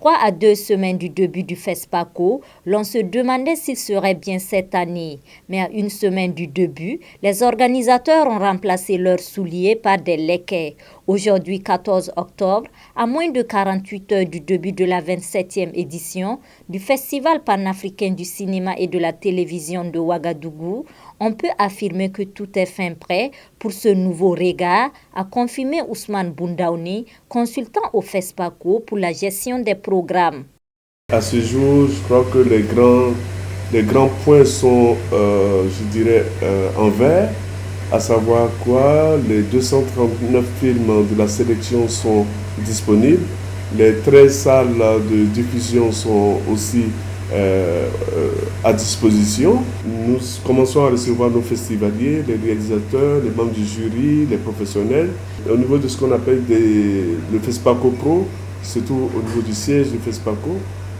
3 à 2 semaines du début du FESPACO, l'on se demandait s'il serait bien cette année. Mais à une semaine du début, les organisateurs ont remplacé leurs souliers par des léquets. Aujourd'hui, 14 octobre, à moins de 48 heures du début de la 27e édition du Festival panafricain du cinéma et de la télévision de Ouagadougou, on peut affirmer que tout est fin prêt pour ce nouveau regard, a confirmé Ousmane Boundaouni, consultant au FESPACO pour la gestion des programmes. À ce jour, je crois que les grands points sont, en vert, à savoir quoi, les 239 films de la sélection sont disponibles, les 13 salles de diffusion sont aussi à disposition. Nous commençons à recevoir nos festivaliers, les réalisateurs, les membres du jury, les professionnels. Au niveau de ce qu'on appelle le FESPACO Pro, surtout au niveau du siège du FESPACO,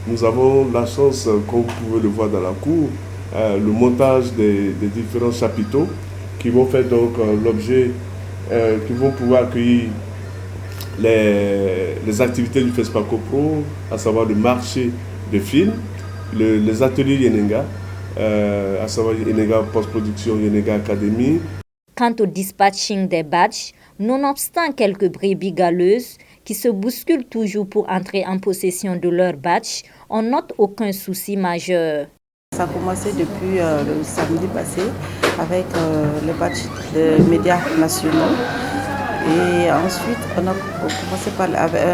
nous avons la chance, comme vous pouvez le voir dans la cour, le montage des différents chapiteaux qui vont faire donc l'objet, qui vont pouvoir accueillir les activités du FESPACO Pro, à savoir le marché de films, les ateliers Yenenga, à savoir Yenenga Post-Production, Yenenga Academy. Quant au dispatching des badges, nonobstant quelques brebis galeuses qui se bousculent toujours pour entrer en possession de leur badge, on note aucun souci majeur. Ça a commencé depuis le samedi passé avec les badges des médias nationaux. Et ensuite, on a commencé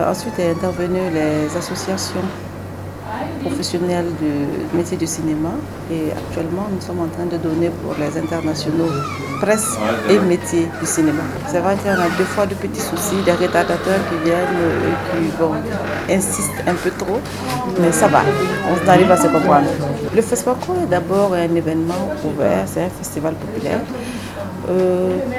ensuite est intervenu les associations professionnels du métier du cinéma et actuellement nous sommes en train de donner pour les internationaux presse et métier du cinéma. C'est vrai qu'il y en a deux fois de petits soucis, des retardateurs qui viennent et qui insistent un peu trop, mais ça va, on arrive à se comprendre. Le FESPACO est d'abord un événement ouvert, c'est un festival populaire.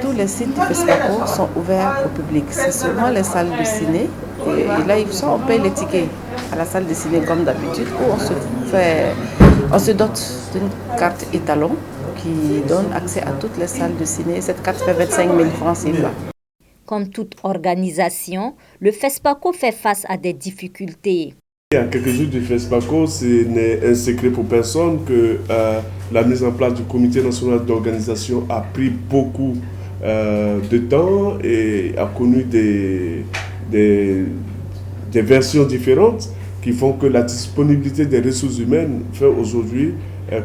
Tous les sites du FESPACO sont ouverts au public, c'est seulement les salles de ciné. Et là, on paye les tickets à la salle de ciné comme d'habitude, où on se dote d'une carte étalon qui donne accès à toutes les salles de ciné. Cette carte fait 25 000 francs CFA. Comme toute organisation, le FESPACO fait face à des difficultés. Il y a quelques jours du FESPACO, ce n'est un secret pour personne que la mise en place du comité national d'organisation a pris beaucoup de temps et a connu des versions différentes qui font que la disponibilité des ressources humaines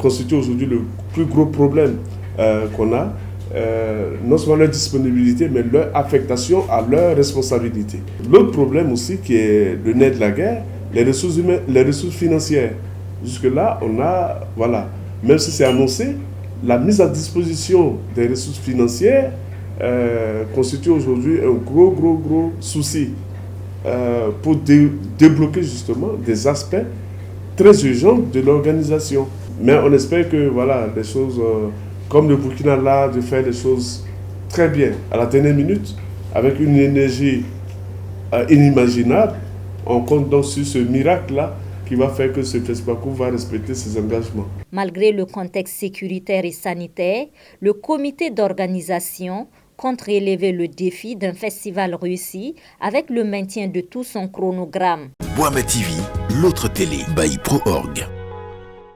constitue aujourd'hui le plus gros problème qu'on a. Non seulement leur disponibilité, mais leur affectation à leurs responsabilités. L'autre problème aussi, qui est le nerf de la guerre, les ressources humaines, les ressources financières. Jusque-là, même si c'est annoncé, la mise à disposition des ressources financières constitue aujourd'hui un gros souci pour débloquer justement des aspects très urgents de l'organisation. Mais on espère que les choses, comme le Burkina là, de faire les choses très bien à la dernière minute, avec une énergie inimaginable. On compte donc sur ce miracle-là qui va faire que ce FESPACO va respecter ses engagements. Malgré le contexte sécuritaire et sanitaire, le comité d'organisation compte relever le défi d'un festival réussi avec le maintien de tout son chronogramme. Boama TV, l'autre télé by Pro Org.